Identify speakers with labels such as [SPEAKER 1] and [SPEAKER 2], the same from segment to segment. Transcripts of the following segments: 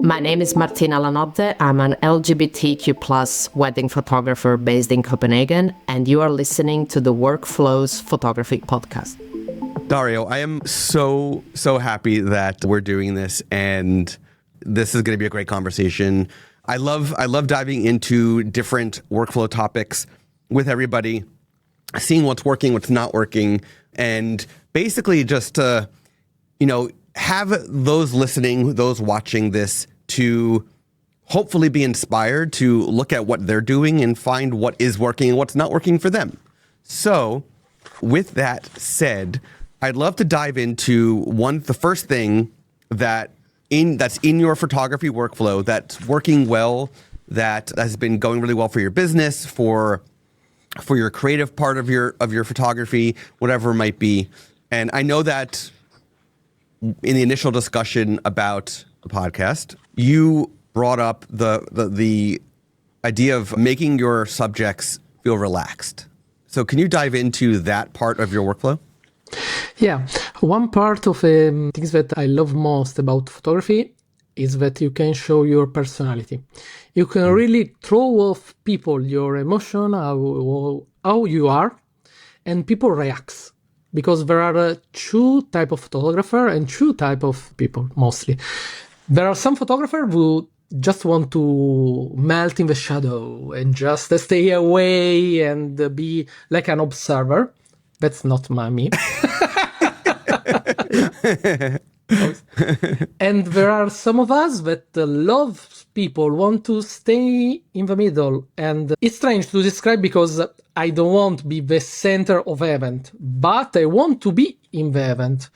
[SPEAKER 1] My name is Martina Lanotte. I'm an LGBTQ plus wedding photographer based in Copenhagen, and you are listening to the Workflows Photography Podcast.
[SPEAKER 2] Dario, I am so happy that we're doing this, and this is going to be a great conversation. I love diving into different workflow topics with everybody, seeing what's working, what's not working, and basically just to, have those listening, those watching this, to hopefully be inspired to look at what they're doing and find what is working and what's not working for them. So, with that said, I'd love to dive into the first thing that's in your photography workflow that's working well, that has been going really well for your business, for your creative part of your photography, whatever it might be. And I know that in the initial discussion about the podcast, you brought up the idea of making your subjects feel relaxed. So can you dive into that part of your workflow?
[SPEAKER 3] Yeah, one part of things that I love most about photography is that you can show your personality. You can really throw off people your emotion, how you are, and people react. Because there are two types of photographer and two types of people, mostly. There are some photographers who just want to melt in the shadow and just stay away and be like an observer. That's not me. And there are some of us that love people, want to stay in the middle. And it's strange to describe because I don't want to be the center of the event, but I want to be in the event.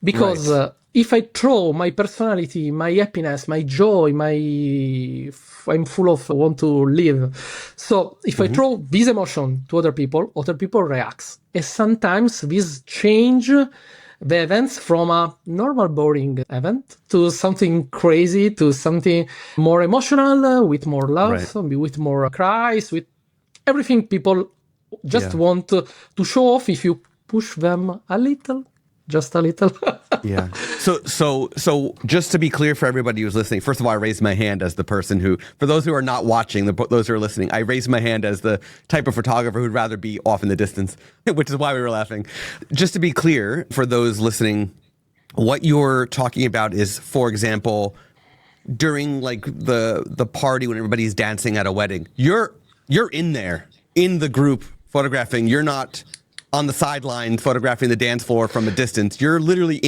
[SPEAKER 3] Because if I throw my personality, my happiness, my joy, I'm full of want to live. So if I throw this emotion to other people react. And sometimes this change the events from a normal boring event to something crazy, to something more emotional, with more love, with more cries, with everything people just want to show off if you push them a little. Just a little.
[SPEAKER 2] Yeah. So just to be clear for everybody who's listening, first of all, I raised my hand as the person who, for those who are not watching, those who are listening, I raised my hand as the type of photographer who'd rather be off in the distance, which is why we were laughing. Just to be clear for those listening, what you're talking about is, for example, during like the party when everybody's dancing at a wedding, you're in there, in the group photographing. You're not on the sideline photographing the dance floor from a distance. You're literally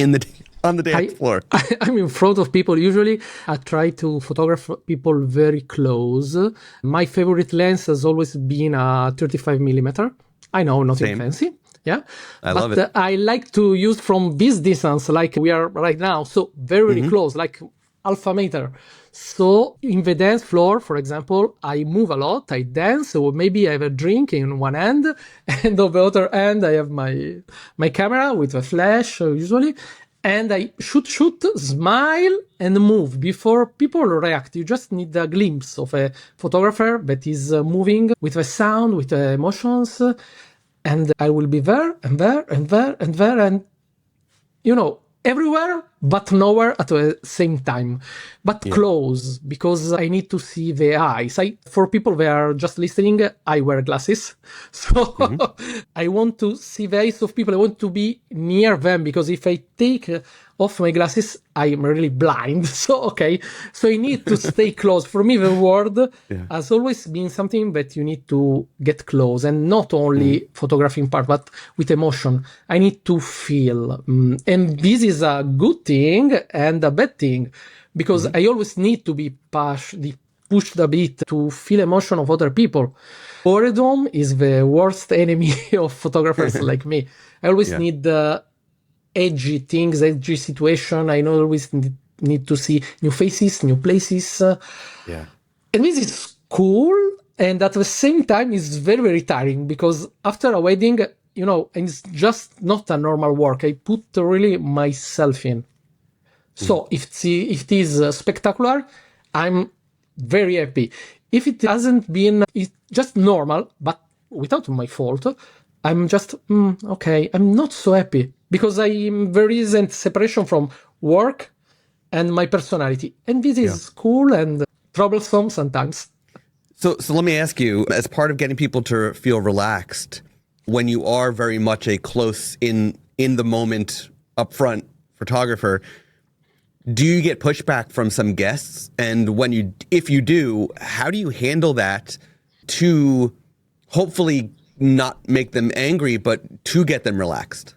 [SPEAKER 2] on the dance floor.
[SPEAKER 3] I'm in front of people. Usually I try to photograph people very close. My favorite lens has always been a 35 millimeter. I know, nothing fancy. Yeah.
[SPEAKER 2] I love it.
[SPEAKER 3] I like to use from this distance, like we are right now. So very close, like half a meter. So in the dance floor, for example, I move a lot, I dance, or maybe I have a drink in one hand, and on the other hand, I have my camera with a flash, usually, and I shoot, smile, and move before people react. You just need a glimpse of a photographer that is moving with the sound, with the emotions, and I will be there, and there, and there, and there, and, everywhere, but nowhere at the same time, but close, because I need to see the eyes. For people that are just listening, I wear glasses. So I want to see the eyes of people. I want to be near them, because if I take off my glasses, I'm really blind. So I need to stay close. For me, the world has always been something that you need to get close, and not only photographing part, but with emotion. I need to feel. And this is a good thing and a bad thing, because I always need to be pushed a bit to feel emotion of other people. Boredom is the worst enemy of photographers like me. I always need edgy things, edgy situation. I always need to see new faces, new places. And this is cool. And at the same time, it's very, very tiring, because after a wedding, and it's just not a normal work. I put really myself in. So if it is spectacular, I'm very happy. If it hasn't been, it's just normal, but without my fault, I'm just, I'm not so happy, because there is a separation from work and my personality. And this is cool and troublesome sometimes.
[SPEAKER 2] So let me ask you, as part of getting people to feel relaxed, when you are very much a close in the moment upfront photographer, do you get pushback from some guests? And if you do, how do you handle that to hopefully not make them angry, but to get them relaxed?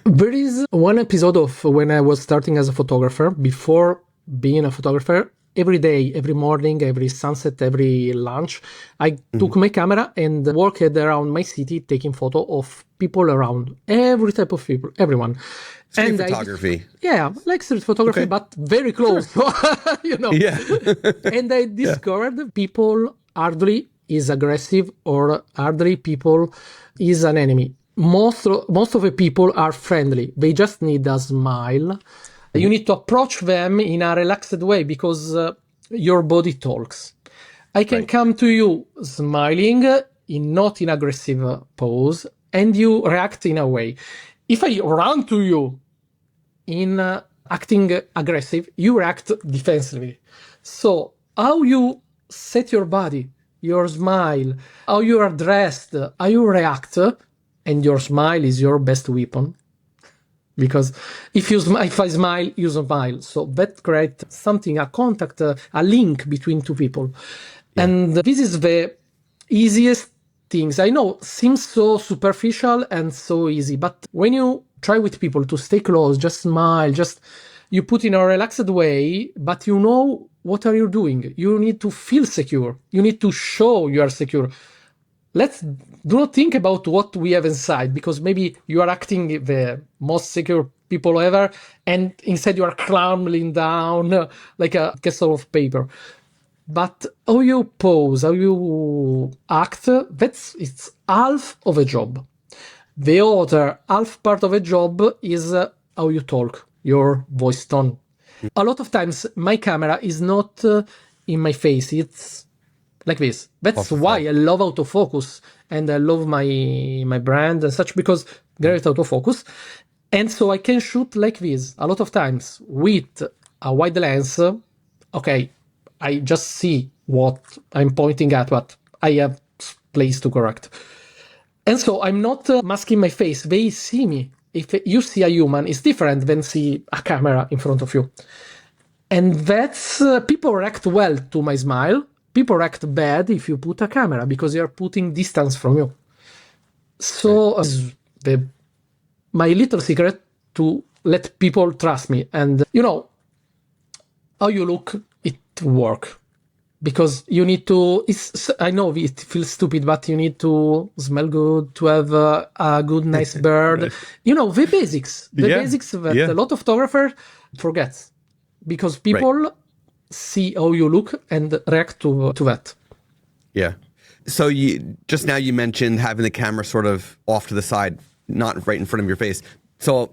[SPEAKER 3] There is one episode of when I was starting as a photographer. Before being a photographer, every day, every morning, every sunset, every lunch, I took my camera and walked around my city taking photo of people around, every type of people, everyone.
[SPEAKER 2] Street photography.
[SPEAKER 3] Like street photography, but very close. Sure.
[SPEAKER 2] Yeah.
[SPEAKER 3] And I discovered people hardly is aggressive or hardly people is an enemy. Most of the people are friendly. They just need a smile. You need to approach them in a relaxed way because your body talks. I can come to you smiling, not in aggressive pose, and you react in a way. If I run to you in acting aggressive, you react defensively. So how you set your body, your smile, how you are dressed, how you react, and your smile is your best weapon. Because if I smile, you smile. So that creates something, a contact, a link between two people. Yeah. And this is the easiest things. I know, seems so superficial and so easy, but when you try with people to stay close, just smile, you put in a relaxed way, but you know what are you doing. You need to feel secure. You need to show you are secure. Do not think about what we have inside, because maybe you are acting the most secure people ever, and instead you are crumbling down like a castle of paper. But how you pose, how you act, it's half of a job. The other half part of a job is how you talk, your voice tone. A lot of times my camera is not in my face, it's like this. That's why I love autofocus and I love my brand and such, because there is autofocus. And so I can shoot like this a lot of times with a wide lens. Okay, I just see what I'm pointing at, but I have place to correct. And so I'm not masking my face. They see me. If you see a human, it's different than see a camera in front of you. And that's, people react well to my smile. People react bad if you put a camera, because you're putting distance from you. So my little secret to let people trust me. And how you look, it work. Because you need to, I know it feels stupid, but you need to smell good, to have a good, nice bird. The basics. The basics that a lot of photographers forget. Because people see how you look and react to that.
[SPEAKER 2] Yeah. So just now you mentioned having the camera sort of off to the side, not right in front of your face. So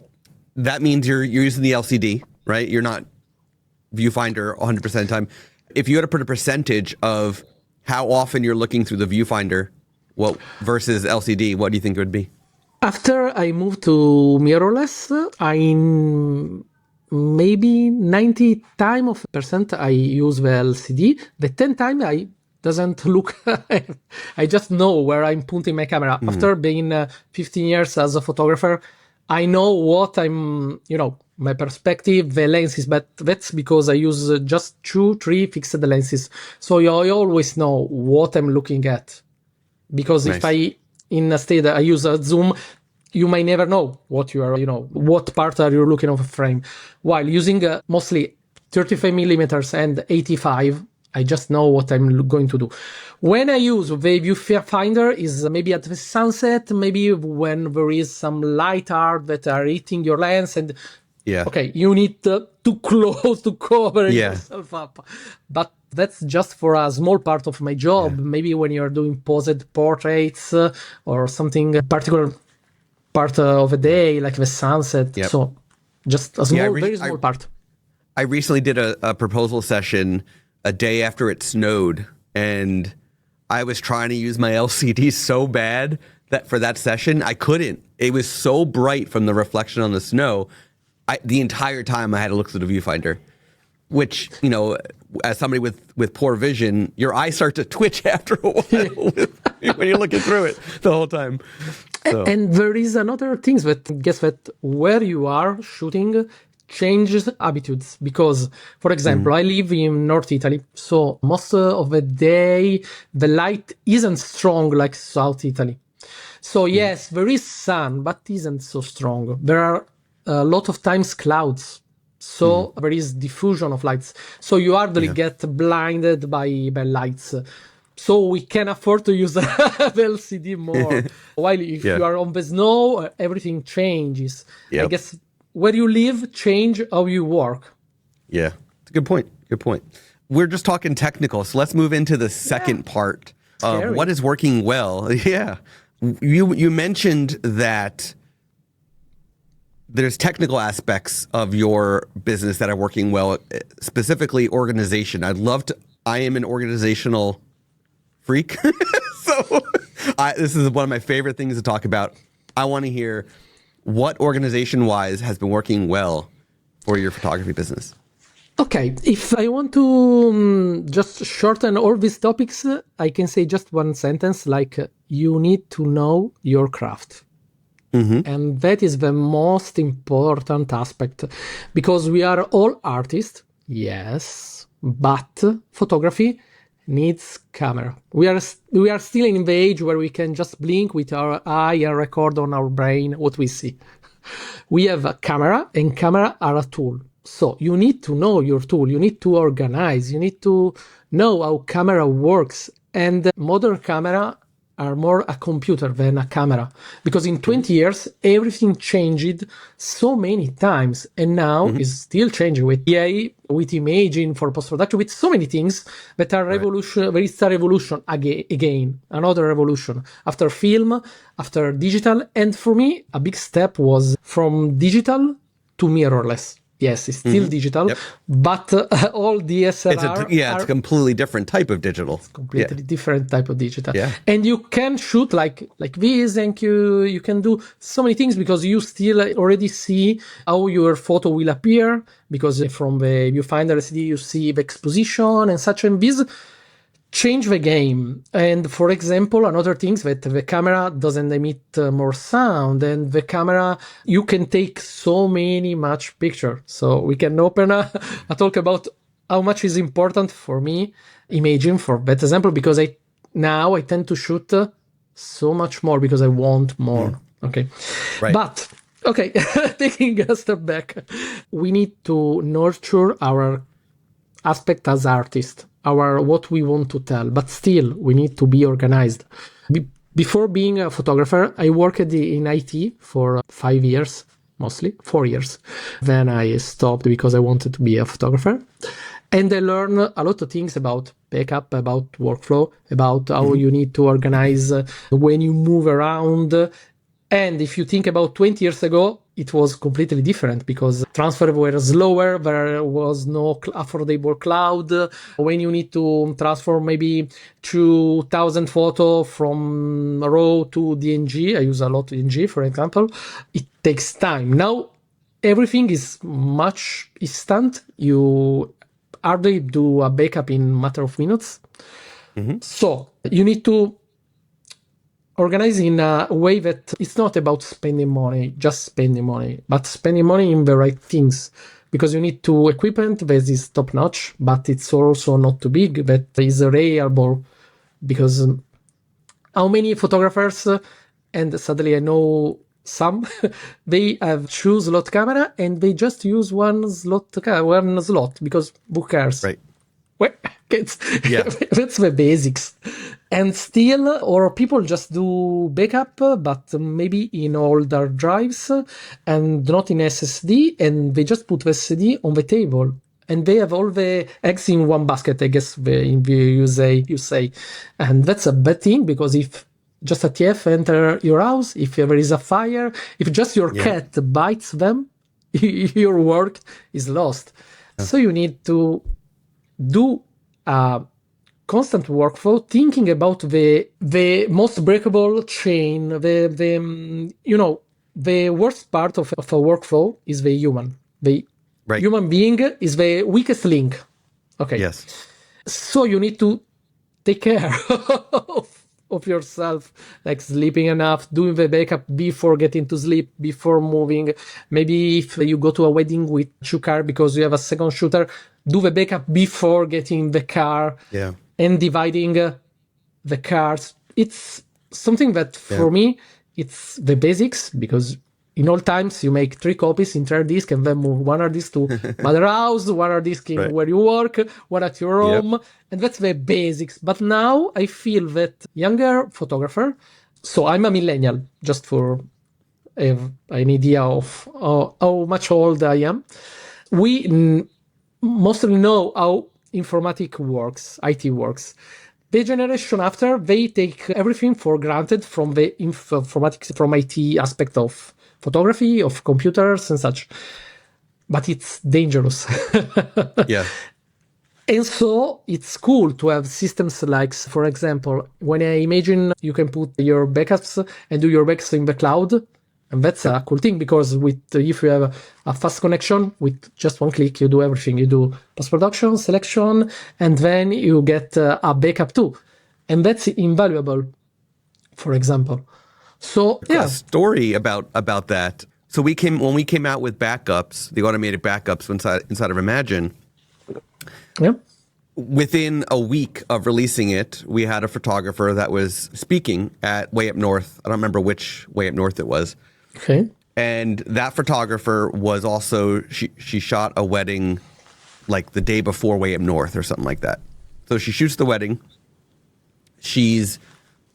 [SPEAKER 2] that means you're using the LCD, right? You're not viewfinder 100% of the time. If you had to put a percentage of how often you're looking through the viewfinder, versus LCD, what do you think it would be?
[SPEAKER 3] After I moved to mirrorless, maybe 90% I use the LCD. The 10 time I doesn't look. I just know where I'm pointing my camera. After being 15 years as a photographer, I know what I'm, my perspective, the lenses, but that's because I use just 2-3 fixed lenses. So I always know what I'm looking at. Because if instead I use a zoom, you may never know what you are, what part are you looking of a frame. While using mostly 35 millimeters and 85, I just know what I'm going to do. When I use the viewfinder is maybe at the sunset, maybe when there is some light art that are hitting your lens, and okay, you need to close to cover yourself up. But that's just for a small part of my job. Yeah. Maybe when you're doing posed portraits or something particular part of a day, like the sunset. Yep. So just a small, very small part.
[SPEAKER 2] I recently did a proposal session a day after it snowed, and I was trying to use my LCD so bad that for that session, I couldn't. It was so bright from the reflection on the snow. the entire time I had to look through the viewfinder, which, as somebody with poor vision, your eyes start to twitch after a while when you're looking through it the whole time. So.
[SPEAKER 3] And there is another thing that, guess that where you are shooting changes attitudes. Because, for example, I live in North Italy, so most of the day, the light isn't strong like South Italy. So yes, there is sun, but isn't so strong. There are a lot of times clouds. So there is diffusion of lights. So you hardly get blinded by lights. So we can afford to use the LCD more. While if you are on the snow, everything changes.
[SPEAKER 2] Yep.
[SPEAKER 3] I guess where you live change how you work.
[SPEAKER 2] Yeah, it's a good point. Good point. We're just talking technical, so let's move into the second part of what is working well. Yeah. You mentioned that there's technical aspects of your business that are working well, specifically organization. I am an organizational freak. So this is one of my favorite things to talk about. I want to hear what organization-wise has been working well for your photography business.
[SPEAKER 3] Okay, if I want to just shorten all these topics, I can say just one sentence like, you need to know your craft. And that is the most important aspect, because we are all artists, yes, but photography needs camera. We are still in the age where we can just blink with our eye and record on our brain what we see. We have a camera, and camera are a tool. So you need to know your tool. You need to organize. You need to know how camera works. And modern camera are more a computer than a camera, because in 20 years everything changed so many times, and now is still changing with AI, with imaging for post-production, with so many things that are revolution. There is a revolution again, another revolution after film, after digital. And for me, a big step was from digital to mirrorless. Yes, it's still digital, but all DSLR
[SPEAKER 2] it's a completely different type of digital.
[SPEAKER 3] Completely different type of digital.
[SPEAKER 2] Yeah.
[SPEAKER 3] And you can shoot like this, and you can do so many things, because you still already see how your photo will appear, because from the viewfinder LCD you see the exposition and such, and this change the game. And for example, another thing that the camera doesn't emit more sound, and the camera, you can take so much picture. So we can open a talk about how much is important for me imaging, for that example, because I tend to shoot so much more because I want more. Okay.
[SPEAKER 2] Right.
[SPEAKER 3] But okay, taking a step back, we need to nurture our aspect as artists, what we want to tell, but still we need to be organized. Before being a photographer, I worked in IT for 5 years, mostly 4 years. Then I stopped because I wanted to be a photographer. And I learned a lot of things about backup, about workflow, about how you need to organize when you move around. And if you think about 20 years ago, it was completely different, because transfer were slower. There was no affordable cloud. When you need to transfer maybe 2,000 photo from RAW to DNG, I use a lot DNG, for example, it takes time. Now, everything is much instant. You hardly do a backup in a matter of minutes. So you need to organize in a way that it's not about spending money, just spending money, but spending money in the right things, because you need to equipment that is top notch, but it's also not too big, that is reliable. Because how many photographers, and sadly I know some, they have choose slot camera and they just use one slot, because who cares?
[SPEAKER 2] Right.
[SPEAKER 3] Well, that's the basics. And still, or people just do backup, but maybe in older drives and not in SSD, and they just put the SSD on the table. And they have all the eggs in one basket, I guess, in the you say. And that's a bad thing, because if just a TF enter your house, if there is a fire, if just your cat bites them, your work is lost. So you need to do a constant workflow, thinking about the most breakable chain. The worst part of a workflow is the human. The
[SPEAKER 2] Right.
[SPEAKER 3] human being is the weakest link. Okay.
[SPEAKER 2] Yes.
[SPEAKER 3] So you need to take care of yourself, like sleeping enough, doing the backup before getting to sleep, before moving. Maybe if you go to a wedding with 2 cars because you have a second shooter, do the backup before getting in the car.
[SPEAKER 2] Yeah.
[SPEAKER 3] And dividing the cars. It's something that for me, it's the basics, because in all times you make 3 copies in hard disk and then move one hard disk to mother house, one hard disk in where you work, one at your home, and that's the basics. But now I feel that younger photographer, so I'm a millennial, just for have an idea of how much old I am. We mostly know how informatic works, IT works. The generation after, they take everything for granted from the informatics, from IT aspect of photography, of computers and such. But it's dangerous.
[SPEAKER 2] Yeah.
[SPEAKER 3] And so it's cool to have systems like, for example, when I imagine you can put your backups and do your backups in the cloud. And that's a cool thing, because if you have a fast connection, with just one click, you do everything. You do post-production, selection, and then you get a backup too. And that's invaluable, for example. So, yeah.
[SPEAKER 2] A story about that. So when we came out with backups, the automated backups inside of Imagen,
[SPEAKER 3] Yeah.
[SPEAKER 2] within a week of releasing it, we had a photographer that was speaking at Way Up North. I don't remember which Way Up North it was.
[SPEAKER 3] Okay.
[SPEAKER 2] And that photographer was also, she shot a wedding like the day before Way Up North or something like that. So she shoots the wedding. She's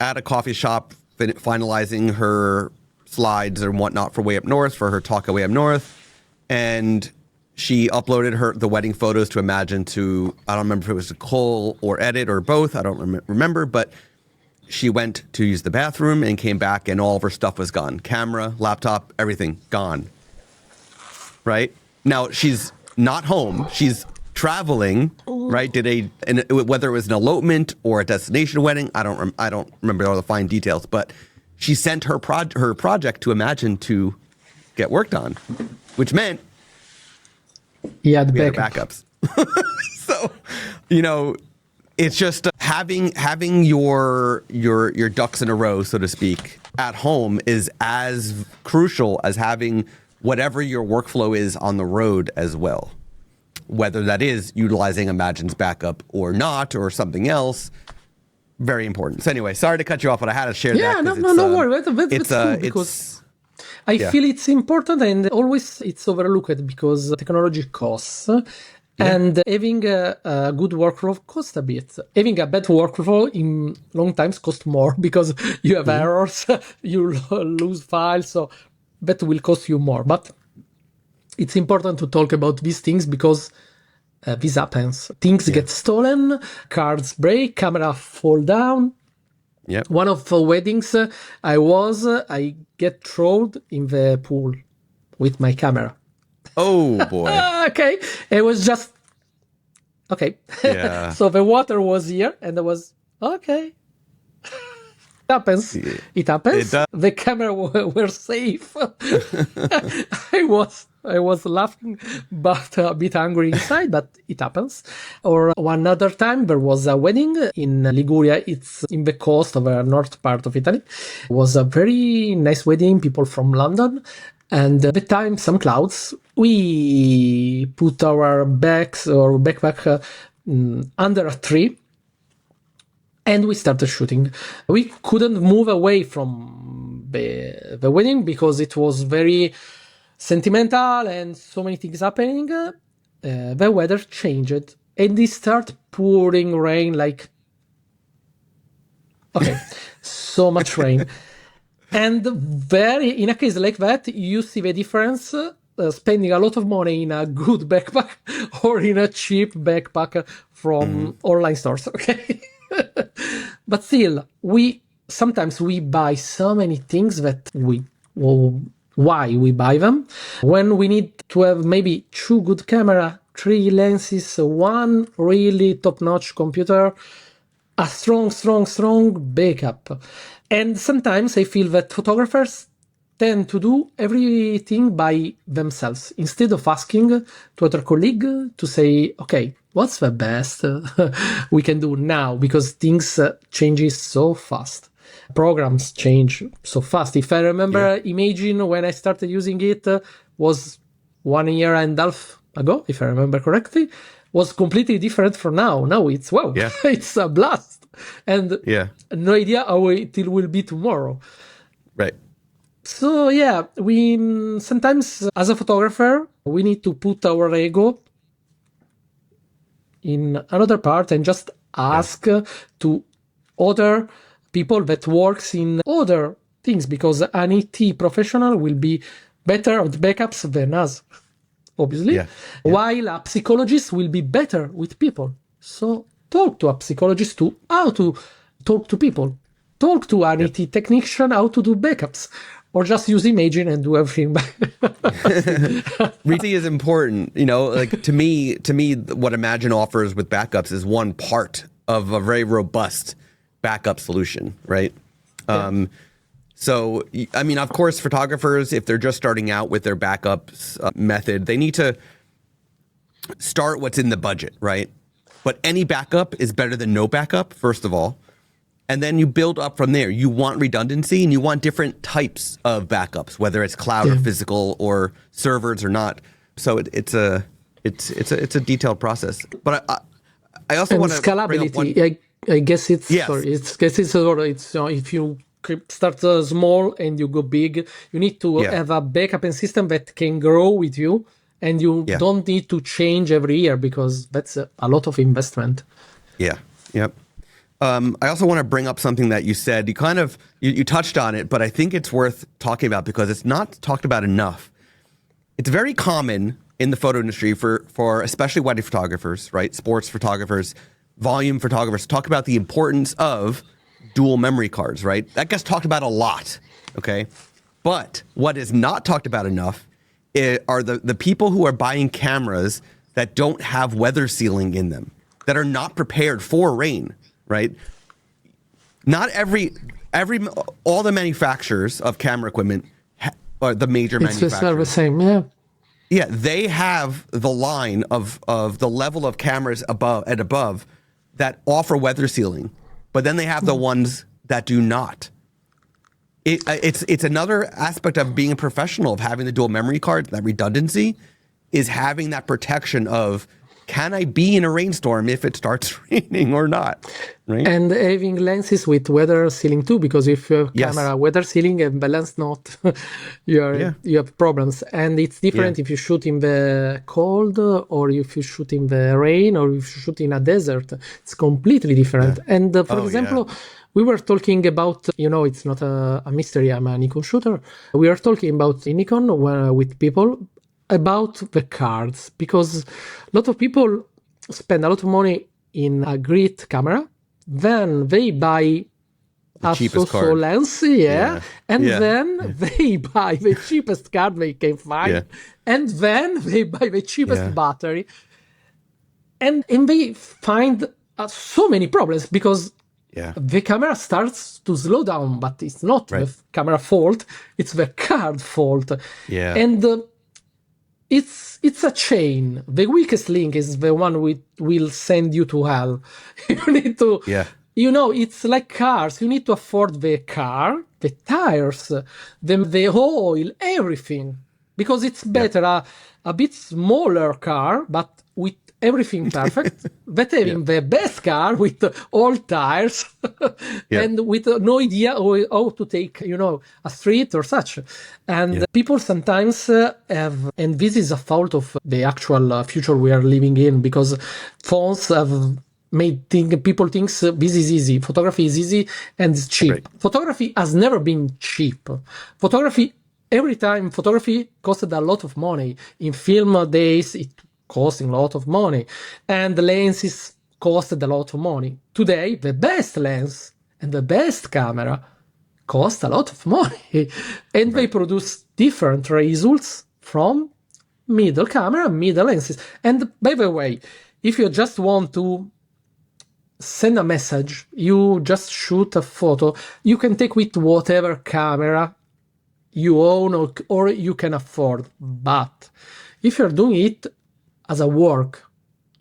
[SPEAKER 2] at a coffee shop finalizing her slides and whatnot for Way Up North, for her talk at Way Up North. And she uploaded the wedding photos to Imagen to, I don't remember if it was a cull or edit or both. I don't remember, but she went to use the bathroom and came back and all of her stuff was gone. Camera, laptop, everything gone. Right? Now, she's not home. She's traveling, right? Whether it was an elopement or a destination wedding, I don't remember all the fine details, but she sent her project to Imagen to get worked on, which meant we had backups. So, it's just having your ducks in a row, so to speak, at home is as crucial as having whatever your workflow is on the road as well. Whether that is utilizing Imagen's backup or not, or something else, very important. So anyway, sorry to cut you off, but I had to share that.
[SPEAKER 3] Yeah, no worry. That's cool, because I feel it's important, and always it's overlooked because technology costs. And having a good workflow costs a bit. Having a bad workflow in long times costs more, because you have errors, you lose files, so that will cost you more. But it's important to talk about these things, because this happens. Things get stolen, cards break, camera fall down.
[SPEAKER 2] Yep.
[SPEAKER 3] One of the weddings I get thrown in the pool with my camera.
[SPEAKER 2] Oh boy.
[SPEAKER 3] Okay. It was just okay.
[SPEAKER 2] Yeah.
[SPEAKER 3] So the water was here and I was okay. It happens. It happens. The camera were safe. I was laughing, but a bit angry inside, but it happens. Or one other time, there was a wedding in Liguria. It's in the coast of the north part of Italy. It was a very nice wedding, people from London. And at the time, some clouds, we put our bags or backpack under a tree. And we started shooting. We couldn't move away from the wedding because it was very sentimental and so many things happening. The weather changed and it started pouring rain like... Okay, so much rain. And in a case like that, you see the difference spending a lot of money in a good backpack or in a cheap backpack from online stores, okay? But still, sometimes we buy so many things that why we buy them? When we need to have maybe 2 good camera, 3 lenses, 1 really top-notch computer, a strong backup. And sometimes I feel that photographers tend to do everything by themselves instead of asking to other colleague to say, okay, what's the best we can do now? Because things changes so fast. Programs change so fast. If I remember, Imagine, when I started using it, was 1 year and a half ago, if I remember correctly, was completely different from now. Now it's, wow, it's a blast. And no idea how it will be tomorrow.
[SPEAKER 2] Right.
[SPEAKER 3] So yeah, we sometimes, as a photographer, we need to put our ego in another part and just ask to other people that works in other things, because an IT professional will be better at backups than us, obviously, while a psychologist will be better with people. So talk to a psychologist to how to talk to people. Talk to an IT technician how to do backups, or just use Imagen and do everything.
[SPEAKER 2] Really is important, you know. Like to me, what Imagen offers with backups is one part of a very robust backup solution, right? So, I mean, of course, photographers, if they're just starting out with their backups method, they need to start what's in the budget, right? But any backup is better than no backup, first of all. And then you build up from there. You want redundancy and you want different types of backups, whether it's cloud or physical or servers or not. So it's a detailed process. But I also want to
[SPEAKER 3] scalability. I guess it's if you start small and you go big, you need to have a backup and system that can grow with you, and you don't need to change every year, because that's a lot of investment.
[SPEAKER 2] Yeah. Yep. I also want to bring up something that you said. You kind of you touched on it, but I think it's worth talking about because it's not talked about enough. It's very common in the photo industry for especially wedding photographers, right? Sports photographers, volume photographers, to talk about the importance of dual memory cards, right? That gets talked about a lot, okay? But what is not talked about enough are the people who are buying cameras that don't have weather sealing in them, that are not prepared for rain. Right? Not all the manufacturers of camera equipment, or the major manufacturers,
[SPEAKER 3] it's the same,
[SPEAKER 2] yeah, they have the line of the level of cameras above that offer weather sealing, but then they have the ones that do not. It's another aspect of being a professional, of having the dual memory card. That redundancy is having that protection of, can I be in a rainstorm if it starts raining or not? Right?
[SPEAKER 3] And having lenses with weather sealing too, because if you have camera weather sealing and the lens not, you have problems. And it's different if you shoot in the cold, or if you shoot in the rain, or if you shoot in a desert. It's completely different. And for example, we were talking about, it's not a mystery, I'm a Nikon shooter. We are talking about Nikon with people about the cards, because a lot of people spend a lot of money in a great camera, then they buy a so-so lens, and then they buy the cheapest card they can find, and then they buy the cheapest battery, and they find so many problems, because the camera starts to slow down, but it's not the camera fault, it's the card fault. And it's a chain. The weakest link is the one will send you to hell. You need to, it's like cars. You need to afford the car, the tires, the oil, everything. Because it's better a bit smaller car, but with everything perfect, but having the best car with all tires and with no idea how to take, a street or such. And people sometimes have, and this is a fault of the actual future we are living in, because phones have made people think this is easy. Photography is easy and it's cheap. Right. Photography has never been cheap. Every time photography costed a lot of money. In film days, it costing a lot of money, and the lenses costed a lot of money. Today, the best lens and the best camera cost a lot of money, and they produce different results from middle camera, middle lenses. And by the way, if you just want to send a message, you just shoot a photo, you can take with whatever camera you own or you can afford. But if you're doing it as a work,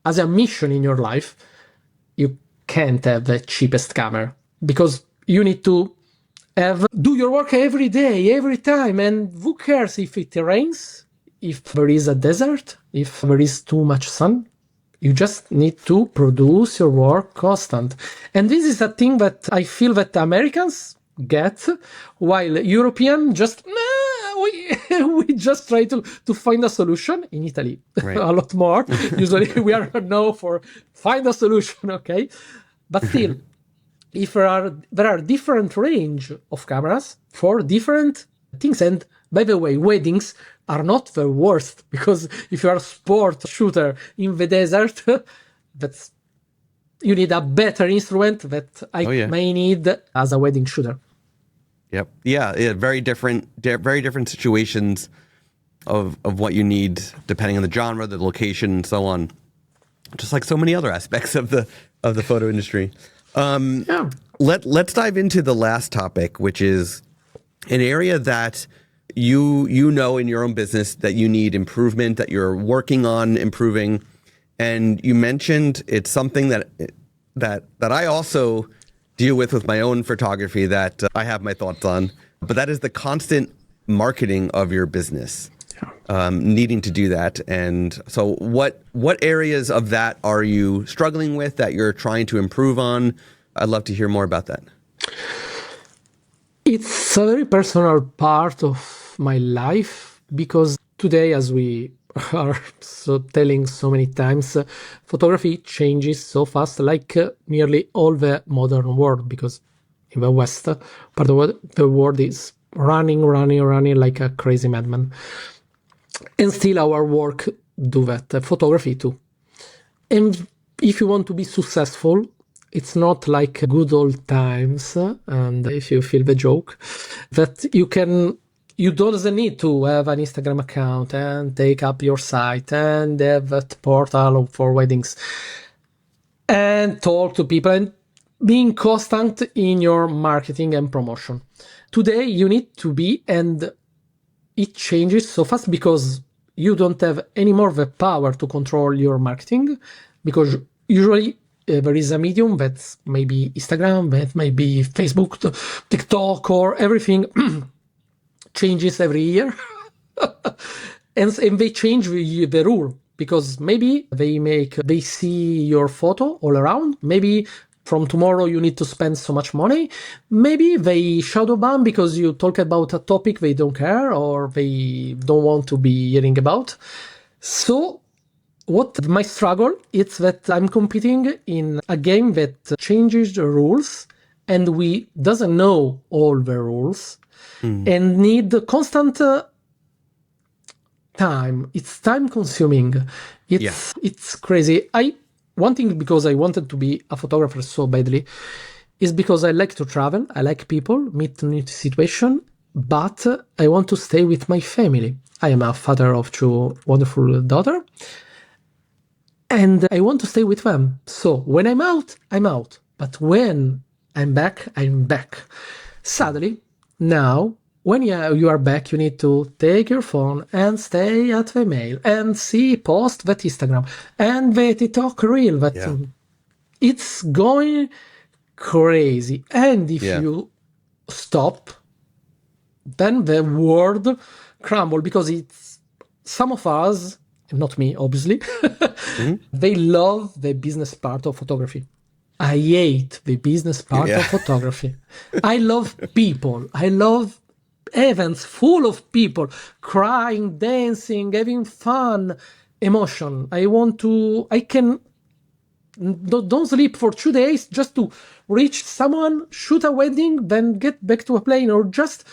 [SPEAKER 3] as a mission in your life, you can't have the cheapest camera because you need to do your work every day, every time. And who cares if it rains, if there is a desert, if there is too much sun? You just need to produce your work constant. And this is a thing that I feel that Americans get, while European just, we just try to find a solution. In Italy,
[SPEAKER 2] Right.
[SPEAKER 3] a lot more. Usually we are known for find a solution, okay? But still, if there are different range of cameras for different things. And by the way, weddings are not the worst, because if you are a sport shooter in the desert, you need a better instrument that I may need as a wedding shooter.
[SPEAKER 2] Yep. Yeah. Very different situations of what you need depending on the genre, the location, and so on. Just like so many other aspects of the photo industry. Let's dive into the last topic, which is an area that you know in your own business that you need improvement, that you're working on improving. And you mentioned it's something that I also deal with my own photography that I have my thoughts on, but that is the constant marketing of your business, needing to do that. And so what areas of that are you struggling with that you're trying to improve on? I'd love to hear more about that.
[SPEAKER 3] It's a very personal part of my life, because today, as we are telling so many times, photography changes so fast, like nearly all the modern world, because in the West, part of the world is running like a crazy madman. And still our work do that, photography too. And if you want to be successful, it's not like good old times, and if you feel the joke, that you don't need to have an Instagram account and take up your site and have that portal for weddings and talk to people and being constant in your marketing and promotion. Today you need to be, and it changes so fast because you don't have anymore the power to control your marketing, because usually there is a medium that's maybe Instagram, that may be Facebook, TikTok, or everything changes every year. and they change the rule, because maybe they see your photo all around. Maybe from tomorrow you need to spend so much money. Maybe they shadow ban because you talk about a topic they don't care or they don't want to be hearing about. So what my struggle is that I'm competing in a game that changes the rules, and we doesn't know all the rules and need constant time. It's time consuming. It's crazy. One thing, because I wanted to be a photographer so badly, is because I like to travel. I like people, meet new situation, but I want to stay with my family. I am a father of two wonderful daughters, and I want to stay with them. So when I'm out, I'm out. But when I'm back, I'm back. Sadly, now, when you are back, you need to take your phone and stay at the mail and post that Instagram and the TikTok reel. It's going crazy. And if you stop, then the world crumble, because it's some of us, not me, obviously, they love the business part of photography. I hate the business part of photography. I love people. I love events full of people crying, dancing, having fun, emotion. Don't sleep for 2 days just to reach someone, shoot a wedding, then get back to a plane, or just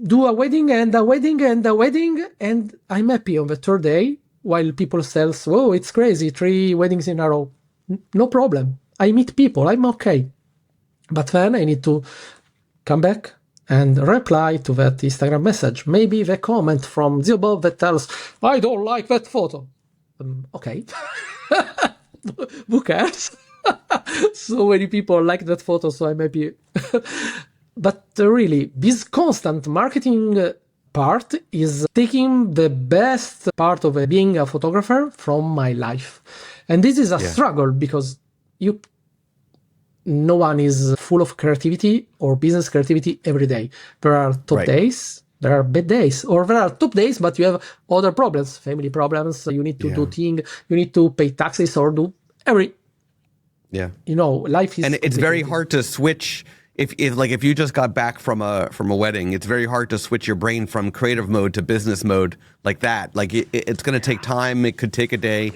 [SPEAKER 3] do a wedding and a wedding and a wedding, and I'm happy on the third day, while people say, "Whoa, it's crazy, 3 weddings in a row." No problem. I meet people, I'm okay. But then I need to come back and reply to that Instagram message. Maybe the comment from the above that tells, "I don't like that photo." Okay. Who cares? So many people like that photo, so I'm happy. But really, this constant marketing part is taking the best part of being a photographer from my life. And this is a struggle because no one is full of creativity or business creativity every day. There are top days, there are bad days, or there are top days, but you have other problems, family problems. You need to do things, you need to pay taxes or do life is.
[SPEAKER 2] And it's very hard to switch. If you just got back from a wedding, it's very hard to switch your brain from creative mode to business mode like that. Like it's going to take time. It could take a day.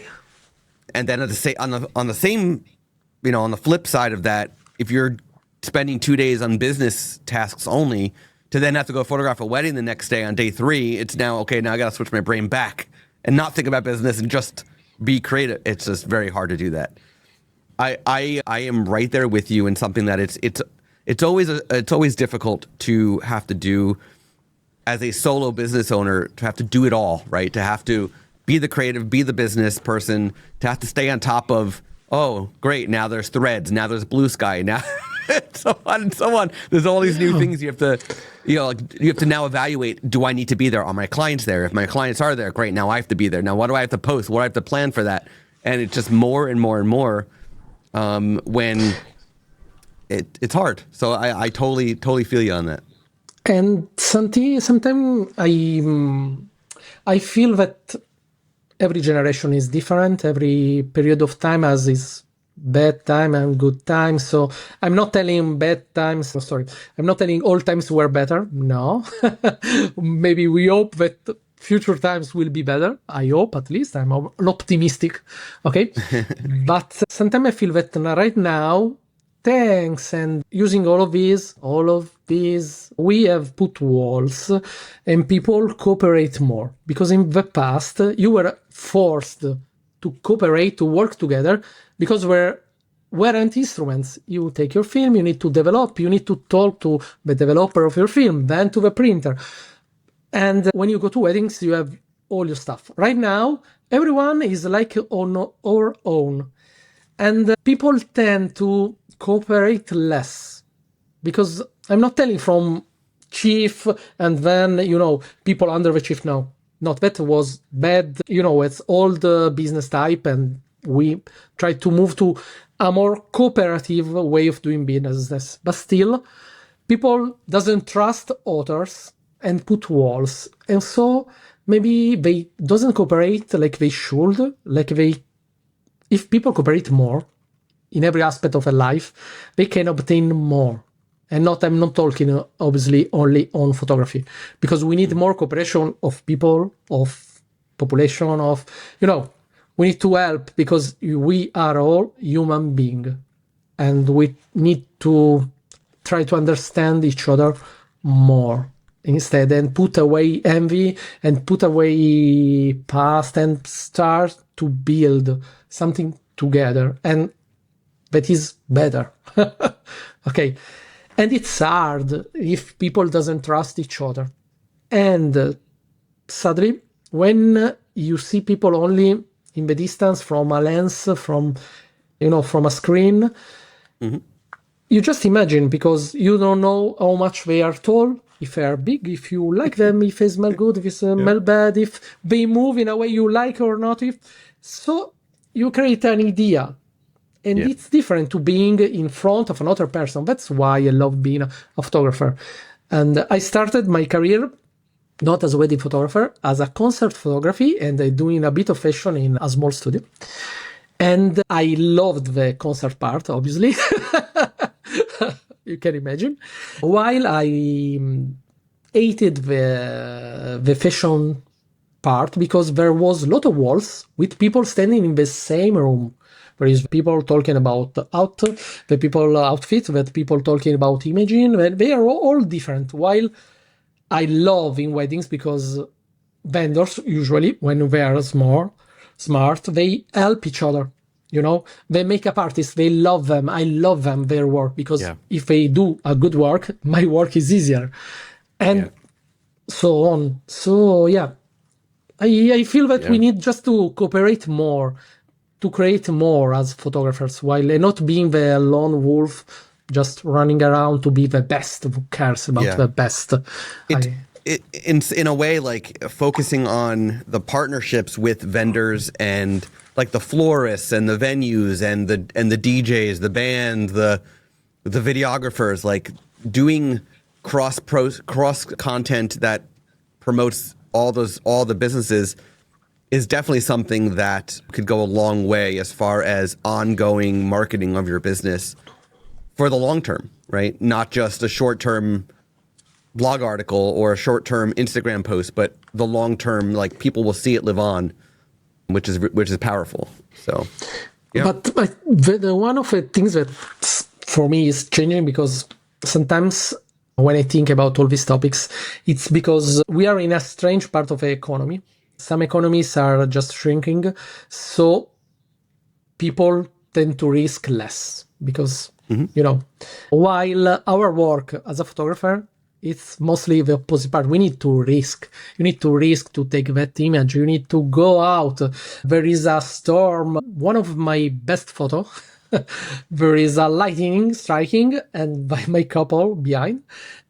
[SPEAKER 2] And then on the flip side of that, if you're spending 2 days on business tasks only, to then have to go photograph a wedding the next day on day 3, it's now I got to switch my brain back and not think about business and just be creative. It's just very hard to do that. I am right there with you in something that it's always difficult to have to do as a solo business owner, to have to do it all, right? To have to be the creative, be the business person, to have to stay on top of, oh, great, now there's Threads, now there's Blue Sky, now so on and so on. There's all these new things you have to now evaluate. Do I need to be there? Are my clients there? If my clients are there, great, now I have to be there. Now what do I have to post? What do I have to plan for that? And it's just more and more and more when it's hard. So I totally feel you on that.
[SPEAKER 3] And sometimes I feel that every generation is different. Every period of time has its bad time and good times. So I'm not telling I'm not telling all times were better. No. Maybe we hope that future times will be better. I hope, at least. I'm optimistic. Okay. But sometimes I feel that right now, thanks and using all of these, we have put walls and people cooperate more. Because in the past, you were forced to cooperate, to work together, because weren't instruments. You take your film, you need to develop, you need to talk to the developer of your film, then to the printer. And when you go to weddings, you have all your stuff. Right now, everyone is like on our own. And people tend to cooperate less. Because I'm not telling from chief and then, people under the chief. No, not that was bad. It's old business type, and we try to move to a more cooperative way of doing business. But still, people doesn't trust authors and put walls. And so maybe they doesn't cooperate like they should, if people cooperate more in every aspect of their life, they can obtain more. And I'm not talking obviously only on photography, because we need more cooperation of people, of population, we need to help, because we are all human beings and we need to try to understand each other more instead, and put away envy and put away past and start to build something together. And that is better. Okay. And it's hard if people doesn't trust each other. And sadly, when you see people only in the distance from a lens, from a screen, you just imagine, because you don't know how much they are tall, if they are big, if you like them, if they smell good, if they smell bad, if they move in a way you like or not. So you create an idea. And it's different to being in front of another person. That's why I love being a photographer. And I started my career not as a wedding photographer, as a concert photography, and I doing a bit of fashion in a small studio. And I loved the concert part, obviously. You can imagine. While I hated the fashion part, because there was a lot of walls with people standing in the same room. There is people talking about the people outfit, that people talking about imaging. They are all different. While I love in weddings, because vendors usually, when they are smart, they help each other. They makeup artists, they love them. I love them, their work, because if they do a good work, my work is easier. And so on. So I feel that we need just to cooperate more, to create more as photographers, while not being the lone wolf just running around to be the best. Who cares about the best?
[SPEAKER 2] In a way, like focusing on the partnerships with vendors and like the florists and the venues and the DJs, the band, the videographers, like doing cross content that promotes all the businesses is definitely something that could go a long way as far as ongoing marketing of your business for the long term, right? Not just a short term blog article or a short term Instagram post, but the long term, like people will see it live on, which is powerful. So, yeah.
[SPEAKER 3] But one of the things that for me is changing, because sometimes when I think about all these topics, it's because we are in a strange part of the economy. Some economies are just shrinking, so people tend to risk less because, while our work as a photographer, it's mostly the opposite part. We need to risk. You need to risk to take that image. You need to go out. There is a storm. One of my best photo, there is a lightning striking and by my couple behind,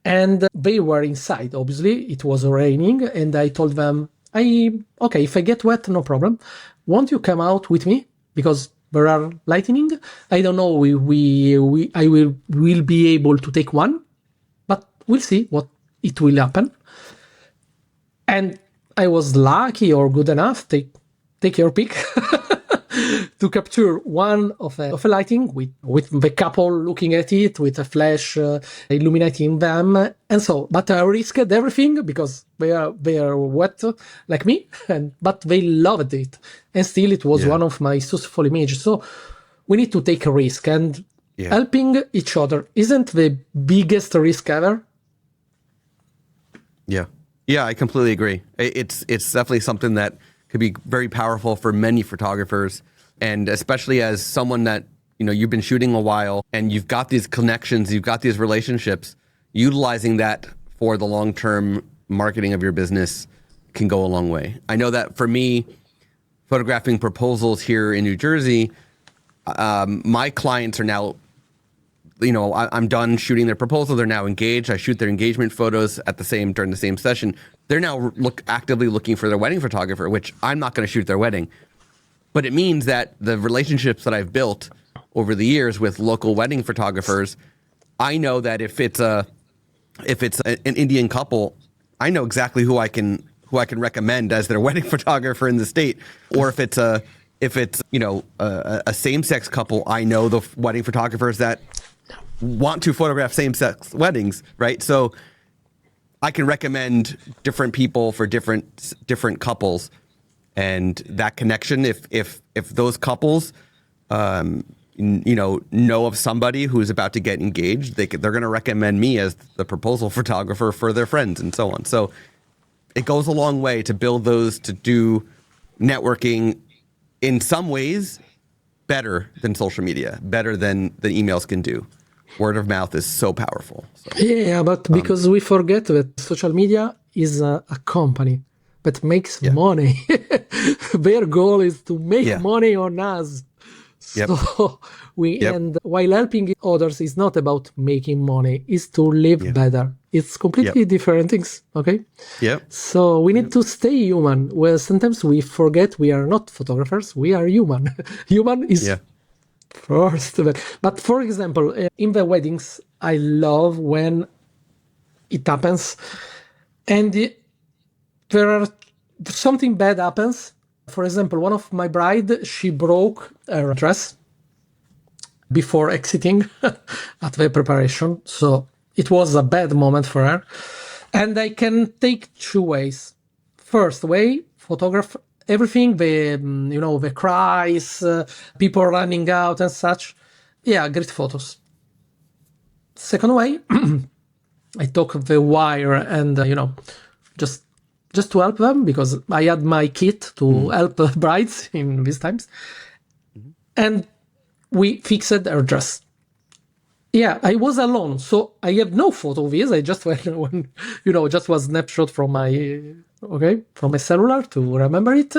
[SPEAKER 3] and they were inside. Obviously, it was raining, and I told them, okay, if I get wet, no problem. Won't you come out with me? Because there are lightning. I don't know. I will be able to take one, but we'll see what it will happen. And I was lucky or good enough. Take your pick. To capture one of a lighting with the couple looking at it with a flash illuminating them, and so. But I risked everything because they are wet like me, but they loved it, and still it was one of my successful images. So we need to take a risk, and helping each other isn't the biggest risk ever.
[SPEAKER 2] Yeah, I completely agree. It's definitely something that could be very powerful for many photographers, and especially as someone that, you've been shooting a while and you've got these connections, you've got these relationships, utilizing that for the long-term marketing of your business can go a long way. I know that for me, photographing proposals here in New Jersey, my clients are now, I'm done shooting their proposal. They're now engaged. I shoot their engagement photos during the same session. They're now actively looking for their wedding photographer, which I'm not going to shoot their wedding. But it means that the relationships that I've built over the years with local wedding photographers, I know that if it's an Indian couple, I know exactly who I can recommend as their wedding photographer in the state. Or if it's a same-sex couple, I know the wedding photographers that want to photograph same-sex weddings, right? So I can recommend different people for different couples, and that connection. If those couples, know of somebody who's about to get engaged, they're going to recommend me as the proposal photographer for their friends, and so on. So it goes a long way to build those, to do networking in some ways better than social media, better than emails can do. Word of mouth is so powerful. So,
[SPEAKER 3] yeah, but because we forget that social media is a company that makes money. Their goal is to make money on us. So and while helping others is not about making money, it's to live better. It's completely different things. Okay.
[SPEAKER 2] Yeah.
[SPEAKER 3] So we need to stay human. Well, sometimes we forget we are not photographers. We are human. Human is first. But for example, in the weddings, I love when it happens, and something bad happens. For example, one of my bride, she broke her dress before exiting at the preparation. So it was a bad moment for her. And I can take two ways. First way, photograph everything, the cries, people running out and such. Yeah, great photos. Second way, I took the wire and, just to help them, because I had my kit to help the brides in these times. And we fixed her dress. Yeah, I was alone, so I have no photo of this. I just just was snapshot from my cellular to remember it.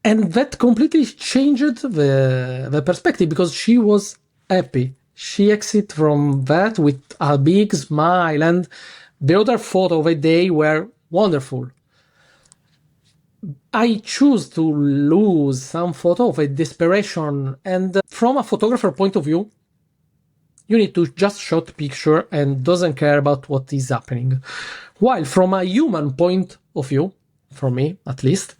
[SPEAKER 3] And that completely changed the perspective, because she was happy. she exit from that with a big smile, and the other photo of a day were wonderful. I choose to lose some photo of a desperation, and from a photographer point of view, you need to just shot picture and doesn't care about what is happening. While from a human point of view, for me at least,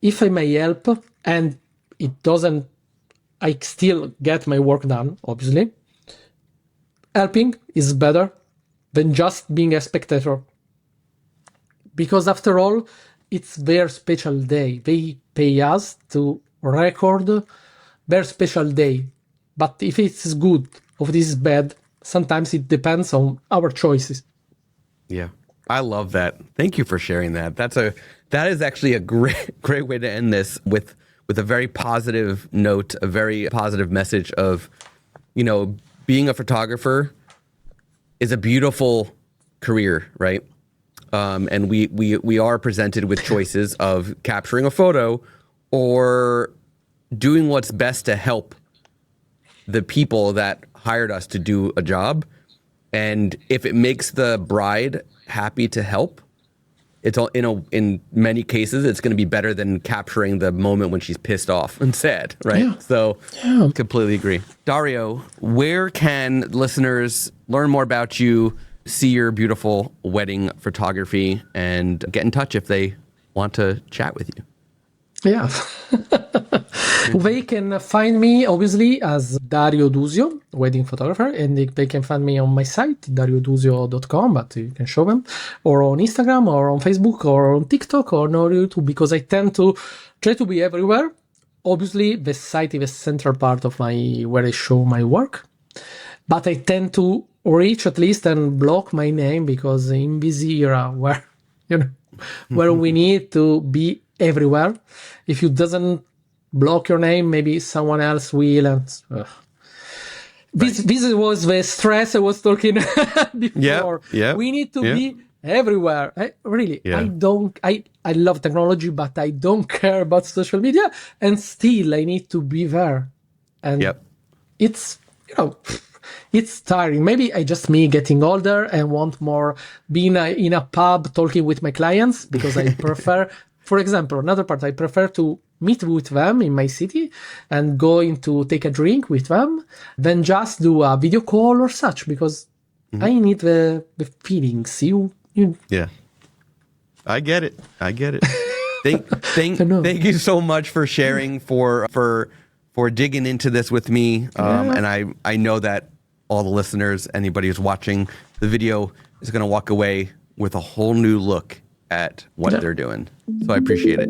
[SPEAKER 3] if I may help and it doesn't, I still get my work done, obviously. Helping is better than just being a spectator. Because after all, it's their special day. They pay us to record their special day. But if it's good or if it's bad, sometimes it depends on our choices.
[SPEAKER 2] Yeah, I love that. Thank you for sharing that. That is actually a great way to end this with a very positive note, a very positive message of, being a photographer is a beautiful career, right? And we are presented with choices of capturing a photo or doing what's best to help the people that hired us to do a job. And if it makes the bride happy to help, it's all, in many cases, it's going to be better than capturing the moment when she's pissed off and sad, right?
[SPEAKER 3] Yeah.
[SPEAKER 2] So, completely agree. Dario, where can listeners learn more about you, see your beautiful wedding photography, and get in touch if they want to chat with you?
[SPEAKER 3] Yeah. They can find me, obviously, as Dario Dusio, wedding photographer, and they can find me on my site, dariodusio.com, but you can show them, or on Instagram, or on Facebook, or on TikTok, or on YouTube, because I tend to try to be everywhere. Obviously, the site is the central part of where I show my work, but I tend to reach at least and block my name, because in this era where, where we need to be everywhere, if you doesn't block your name, maybe someone else will. And this was the stress I was talking before.
[SPEAKER 2] Yeah.
[SPEAKER 3] We need to be everywhere. I love technology, but I don't care about social media, and still I need to be there. And it's it's tiring. Maybe I just me getting older and want more being in a pub talking with my clients, because I prefer, for example, another part, I prefer to meet with them in my city and going to take a drink with them than just do a video call or such, because I need the feelings.
[SPEAKER 2] Yeah. I get it. Thank you so much for sharing, for digging into this with me. And I know that all the listeners, anybody who's watching the video, is going to walk away with a whole new look at what they're doing. So I appreciate it.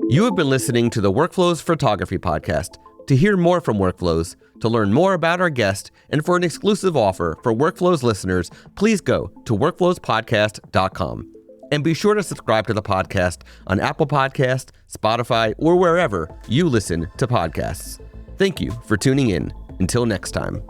[SPEAKER 2] You have been listening to the Workflows Photography Podcast. To hear more from Workflows, to learn more about our guest, and for an exclusive offer for Workflows listeners, please go to workflowspodcast.com. And be sure to subscribe to the podcast on Apple Podcasts, Spotify, or wherever you listen to podcasts. Thank you for tuning in. Until next time.